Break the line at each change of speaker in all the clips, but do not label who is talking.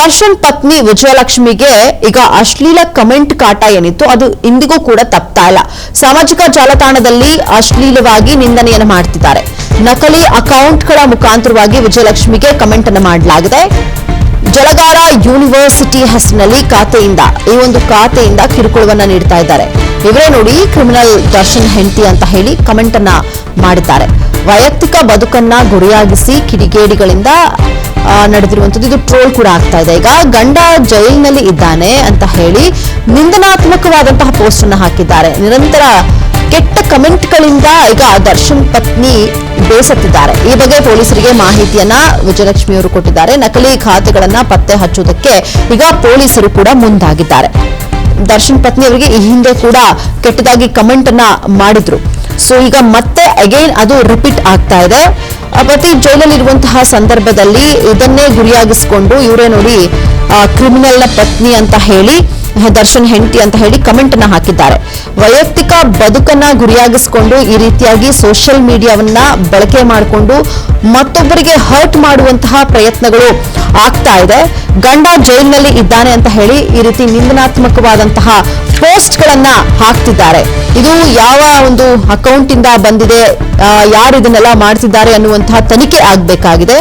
ದರ್ಶನ್ ಪತ್ನಿ ವಿಜಯಲಕ್ಷ್ಮಿಗೆ ಈಗ ಅಶ್ಲೀಲ ಕಮೆಂಟ್ ಕಾಟ ಏನಿತ್ತು ಅದು ಇಂದಿಗೂ ಕೂಡ ತಪ್ತಾ ಇಲ್ಲ. ಸಾಮಾಜಿಕ ಜಾಲತಾಣದಲ್ಲಿ ಅಶ್ಲೀಲವಾಗಿ ನಿಂದನೆಯನ್ನು ಮಾಡ್ತಿದ್ದಾರೆ. ನಕಲಿ ಅಕೌಂಟ್ಗಳ ಮುಖಾಂತರವಾಗಿ ವಿಜಯಲಕ್ಷ್ಮಿಗೆ ಕಮೆಂಟ್ ಅನ್ನು ಮಾಡಲಾಗಿದೆ. ಜಲಗಾರ ಯೂನಿವರ್ಸಿಟಿ ಹೆಸರಿನಲ್ಲಿ ಈ ಒಂದು ಖಾತೆಯಿಂದ ಕಿರುಕುಳವನ್ನ ನೀಡ್ತಾ ಇದ್ದಾರೆ. ಇವರೇ ನೋಡಿ ಕ್ರಿಮಿನಲ್ ದರ್ಶನ್ ಹೆಂಡತಿ ಅಂತ ಹೇಳಿ ಕಮೆಂಟ್ ಅನ್ನ ಮಾಡಿದ್ದಾರೆ. ವೈಯಕ್ತಿಕ ಬದುಕನ್ನ ಗುರಿಯಾಗಿಸಿ ಕಿಡಿಗೇಡಿಗಳಿಂದ ನಡೆದಿರುವಂತದ್ದು ಇದು ಟ್ರೋಲ್ ಕೂಡ ಆಗ್ತಾ ಇದೆ. ಈಗ ಗಂಡ ಜೈಲಿನಲ್ಲಿ ಇದ್ದಾನೆ ಅಂತ ಹೇಳಿ ನಿಂದನಾತ್ಮಕವಾದಂತಹ ಪೋಸ್ಟ್ ಅನ್ನು ಹಾಕಿದ್ದಾರೆ. ನಿರಂತರ ಕೆಟ್ಟ ಕಮೆಂಟ್ಗಳಿಂದ ಈಗ ದರ್ಶನ್ ಪತ್ನಿ ಬೇಸತ್ತಿದ್ದಾರೆ. ಈ ಬಗ್ಗೆ ಪೊಲೀಸರಿಗೆ ಮಾಹಿತಿಯನ್ನ ವಿಜಯಲಕ್ಷ್ಮಿ ಅವರು ಕೊಟ್ಟಿದ್ದಾರೆ. ನಕಲಿ ಖಾತೆಗಳನ್ನ ಪತ್ತೆ ಹಚ್ಚುವುದಕ್ಕೆ ಈಗ ಪೊಲೀಸರು ಕೂಡ ಮುಂದಾಗಿದ್ದಾರೆ. ದರ್ಶನ್ ಪತ್ನಿ ಅವರಿಗೆ ಈ ಹಿಂದೆ ಕೂಡ ಕೆಟ್ಟದಾಗಿ ಕಮೆಂಟ್ ಅನ್ನ ಮಾಡಿದ್ರು. ಸೊ ಈಗ ಮತ್ತೆ ಅಗೈನ್ ಅದು ರಿಪೀಟ್ ಆಗ್ತಾ ಇದೆ. ಪತಿ ಜೈಲಲ್ಲಿರುವಂತಹ ಸಂದರ್ಭದಲ್ಲಿ ಇದನ್ನೇ ಗುರಿಯಾಗಿಸಿಕೊಂಡು ಇವರೇ ನೋಡಿ ಕ್ರಿಮಿನಲ್ ನ ಪತ್ನಿ ಅಂತ ಹೇಳಿ ದರ್ಶನ್ ಹೆಂಡತಿ ಅಂತ ಹೇಳಿ ಕಮೆಂಟ್ ಅನ್ನ ಹಾಕಿದ್ದಾರೆ. ವೈಯಕ್ತಿಕ ಬದುಕನ್ನ ಗುರಿಯಾಗಿಸಿಕೊಂಡು ಈ ರೀತಿಯಾಗಿ ಸೋಷಿಯಲ್ ಮೀಡಿಯಾವನ್ನ ಬಳಕೆ ಮಾಡಿಕೊಂಡು ಮತ್ತೊಬ್ಬರಿಗೆ ಹರ್ಟ್ ಮಾಡುವಂತಹ ಪ್ರಯತ್ನಗಳು ಆಗ್ತಾ ಇದೆ. ಗಂಡ ಜೈಲಿನಲ್ಲಿ ಇದ್ದಾನೆ ಅಂತ ಹೇಳಿ ಈ ರೀತಿ ನಿಂದನಾತ್ಮಕವಾದಂತಹ ಪೋಸ್ಟ್ ಗಳನ್ನ ಹಾಕ್ತಿದ್ದಾರೆ. ಇದು ಯಾವ ಒಂದು ಅಕೌಂಟ್ ಇಂದ ಬಂದಿದೆ, ಯಾರು ಇದನ್ನೆಲ್ಲ ಮಾಡ್ತಿದ್ದಾರೆ ಅನ್ನುವಂತಹ ತನಿಖೆ ಆಗ್ಬೇಕಾಗಿದೆ.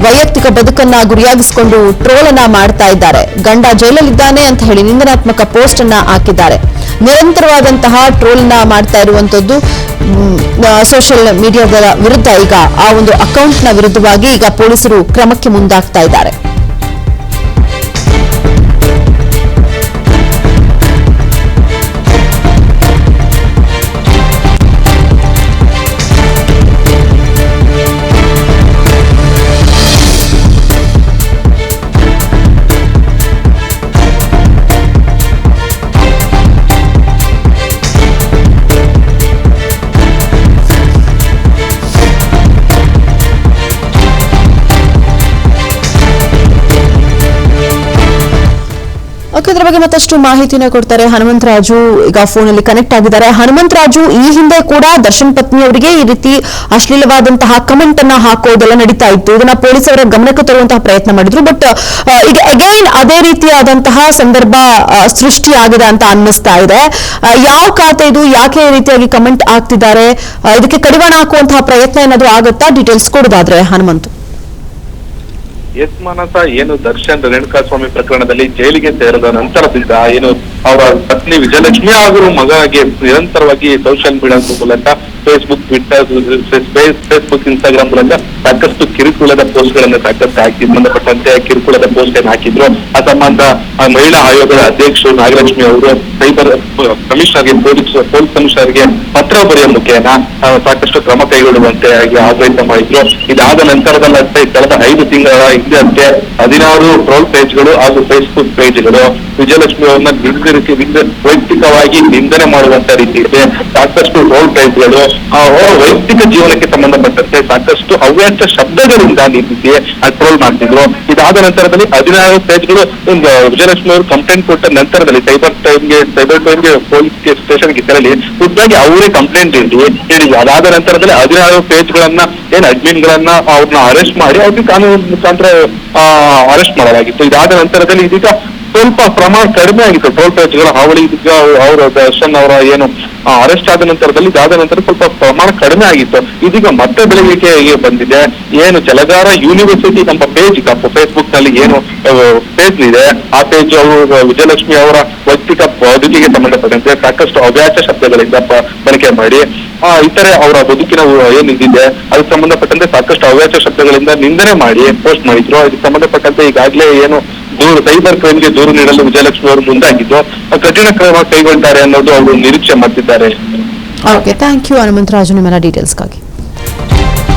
ವೈಯಕ್ತಿಕ ಬದುಕನ್ನ ಗುರಿಯಾಗಿಸಿಕೊಂಡು ಟ್ರೋಲ್ ಅನ್ನ ಮಾಡ್ತಾ ಇದ್ದಾರೆ. ಗಂಡ ಜೈಲಲ್ಲಿದ್ದಾನೆ ಅಂತ ಹೇಳಿ ನಿಂದನಾತ್ಮಕ ಪೋಸ್ಟ್ ಅನ್ನ ಹಾಕಿದ್ದಾರೆ. ನಿರಂತರವಾದಂತಹ ಟ್ರೋಲ್ ನ ಮಾಡ್ತಾ ಇರುವಂತದ್ದು ಸೋಷಿಯಲ್ ಮೀಡಿಯಾದ ವಿರುದ್ಧ. ಈಗ ಆ ಒಂದು ಅಕೌಂಟ್ ನ ವಿರುದ್ಧವಾಗಿ ಈಗ ಪೊಲೀಸರು ಕ್ರಮಕ್ಕೆ ಮುಂದಾಗ್ತಾ ಇದ್ದಾರೆ. ಇದರ ಬಗ್ಗೆ ಮತ್ತಷ್ಟು ಮಾಹಿತಿನ ಕೊಡ್ತಾರೆ ಹನುಮಂತರಾಜು. ಈಗ ಫೋನ್ ಅಲ್ಲಿ ಕನೆಕ್ಟ್ ಆಗಿದ್ದಾರೆ. ಹನುಮಂತರಾಜು, ಈ ಹಿಂದೆ ಕೂಡ ದರ್ಶನ್ ಪತ್ನಿ ಅವರಿಗೆ ಈ ರೀತಿ ಅಶ್ಲೀಲವಾದಂತಹ ಕಮೆಂಟ್ ಅನ್ನ ಹಾಕೋದೆಲ್ಲ ನಡೀತಾ ಇತ್ತು. ಇದನ್ನ ಪೊಲೀಸರ ಗಮನಕ್ಕೆ ತರುವಂತಹ ಪ್ರಯತ್ನ ಮಾಡಿದ್ರು. ಬಟ್ ಈಗ ಅಗೈನ್ ಅದೇ ರೀತಿಯಾದಂತಹ ಸಂದರ್ಭ ಸೃಷ್ಟಿಯಾಗಿದೆ ಅಂತ ಅನ್ನಿಸ್ತಾ ಇದೆ. ಯಾವ ಖಾತೆ ಇದು, ಯಾಕೆ ಈ ರೀತಿಯಾಗಿ ಕಮೆಂಟ್ ಆಗ್ತಿದ್ದಾರೆ, ಇದಕ್ಕೆ ಕಡಿವಾಣ ಹಾಕುವಂತಹ ಪ್ರಯತ್ನ ಏನಾದ್ರು ಆಗುತ್ತಾ? ಡೀಟೇಲ್ಸ್ ಕೊಡೋದಾದ್ರೆ ಹನುಮಂತ್.
ಎಸ್ ಮಾನಸ, ಏನು ದರ್ಶನ್ ರೇಣುಕಾಸ್ವಾಮಿ ಪ್ರಕರಣದಲ್ಲಿ ಜೈಲಿಗೆ ಸೇರಿದ ನಂತರದಿಂದ ಏನು ಅವರ ಪತ್ನಿ ವಿಜಯಲಕ್ಷ್ಮಿ ಹಾಗೂ ಮಗನಿಗೆ ನಿರಂತರವಾಗಿ ಸೋಷಿಯಲ್ ಮೀಡಿಯಾ ಮೂಲಕ ಫೇಸ್ಬುಕ್, ಟ್ವಿಟರ್, ಫೇಸ್ಬುಕ್, ಇನ್ಸ್ಟಾಗ್ರಾಮ್ ಮೂಲಕ ಸಾಕಷ್ಟು ಕಿರುಕುಳದ ಪೋಸ್ಟ್ ಗಳನ್ನ ಸಾಕಷ್ಟು ಹಾಕಿ ಸಂಬಂಧಪಟ್ಟಂತೆ ಕಿರುಕುಳದ ಪೋಸ್ಟ್ ಅನ್ನು ಹಾಕಿದ್ರು. ಆ ಸಂಬಂಧ ಮಹಿಳಾ ಆಯೋಗದ ಅಧ್ಯಕ್ಷರು ನಾಗಲಕ್ಷ್ಮಿ ಅವರು ಸೈಬರ್ ಕಮಿಷನರ್ಗೆ ಪೊಲೀಸ್ ಕಮಿಷನರ್ಗೆ ಪತ್ರ ಬರೆಯುವ ಮುಖೇನ ಸಾಕಷ್ಟು ಕ್ರಮ ಕೈಗೊಳ್ಳುವಂತೆ ಆಗ್ರಹ ಮಾಡಿದ್ರು. ಇದಾದ ನಂತರದಲ್ಲಷ್ಟೇ ಕಳೆದ 5 ತಿಂಗಳ ಹಿಂದೆ 16 ಟ್ರೋಲ್ ಪೇಜ್ಗಳು ಹಾಗೂ ಫೇಸ್ಬುಕ್ ಪೇಜ್ಗಳು ವಿಜಯಲಕ್ಷ್ಮಿ ಅವರನ್ನ ವೈಯಕ್ತಿಕವಾಗಿ ನಿಂದನೆ ಮಾಡುವಂತ ರೀತಿಯಲ್ಲಿ ಸಾಕಷ್ಟು ಟ್ರೋಲ್ ಪೇಜ್ಗಳು ಅವರ ವೈಯಕ್ತಿಕ ಜೀವನಕ್ಕೆ ಸಂಬಂಧಪಟ್ಟಂತೆ ಸಾಕಷ್ಟು ಅವ್ಯಾಚ ಶಬ್ದಗಳಿಂದ ನಿಂದಿಸಿ ಟ್ರೋಲ್ ಮಾಡ್ತಿದ್ರು. ಇದಾದ ನಂತರದಲ್ಲಿ 16 ಪೇಜ್ಗಳು ವಿಜಯಲಕ್ಷ್ಮಿ ಅವರು ಕಂಪ್ಲೇಂಟ್ ಕೊಟ್ಟ ನಂತರದಲ್ಲಿ ಸೈಬರ್ ಕ್ರೈಮ್ಗೆ ಪೊಲೀಸ್ ಸ್ಟೇಷನ್ಗೆ ತೆರಳಿ ಖುದ್ದಾಗಿ ಅವರೇ ಕಂಪ್ಲೇಂಟ್ ಹೇಳಿ ಅದಾದ ನಂತರದಲ್ಲಿ 16 ಪೇಜ್ಗಳನ್ನ ಅಡ್ಮಿನ್ ಗಳನ್ನ ಅವ್ರನ್ನ ಅರೆಸ್ಟ್ ಮಾಡಿ ಅವ್ರಿಗೆ ಕಾನೂನು ಮುಖಾಂತರ ಅರೆಸ್ಟ್ ಮಾಡಲಾಗಿತ್ತು. ಇದಾದ ನಂತರದಲ್ಲಿ ಇದೀಗ ಸ್ವಲ್ಪ ಪ್ರಮಾಣ ಕಡಿಮೆ ಆಗಿತ್ತು ಟ್ರೋಲ್ ಪೇಜ್ಗಳ ಹಾವಳಿ. ಇದೀಗ ಅವರ ದರ್ಶನ್ ಅವರ ಏನು ಅರೆಸ್ಟ್ ಆದ ನಂತರದಲ್ಲಿ ಇದಾದ ನಂತರ ಸ್ವಲ್ಪ ಪ್ರಮಾಣ ಕಡಿಮೆ ಆಗಿತ್ತು. ಇದೀಗ ಮತ್ತೆ ಬೆಳವಣಿಗೆ ಬಂದಿದೆ. ಏನು ಜಲಗಾರ ಯೂನಿವರ್ಸಿಟಿ ನಮ್ಮ ಪೇಜ್ ಫೇಸ್ಬುಕ್ ನಲ್ಲಿ ಏನು ಪೇಜ್ ಇದೆ, ಆ ಪೇಜ್ ಅವರು ವಿಜಯಲಕ್ಷ್ಮಿ ಅವರ ವೈಯಕ್ತಿಕ ಬದುಕಿಗೆ ಸಂಬಂಧಪಟ್ಟಂತೆ ಸಾಕಷ್ಟು ಅವ್ಯಾಚ ಶಬ್ದಗಳಿಂದ ಬಳಕೆ ಮಾಡಿ ಇತರೆ ಅವರ ಬದುಕಿನ ಏನಿದೆ ಅದಕ್ಕೆ ಸಂಬಂಧಪಟ್ಟಂತೆ ಸಾಕಷ್ಟು ಅವ್ಯಾಚ ಶಬ್ದಗಳಿಂದ ನಿಂದನೆ ಮಾಡಿ ಪೋಸ್ಟ್ ಮಾಡಿದ್ರು. ಇದಕ್ಕೆ ಸಂಬಂಧಪಟ್ಟಂತೆ ಈಗಾಗಲೇ ಏನು ಸೈಬರ್ ಕ್ರೈಮ್ಗೆ ದೂರು ನೀಡಲು ವಿಜಯಲಕ್ಷ್ಮಿ ಅವರು ಮುಂದಾಗಿದ್ದು ಕಠಿಣ ಕ್ರಮ ಕೈಗೊಳ್ತಾರೆ ಅನ್ನೋದು ಅವರು ನಿರೀಕ್ಷೆ ಮಾಡ್ತಿದ್ದಾರೆ.
ಓಕೆ, ಥ್ಯಾಂಕ್ ಯು ಹನುಮಂತರಾಜು ನಿಮ್ಮೆಲ್ಲ ಡೀಟೇಲ್ಸ್ಗಾಗಿ.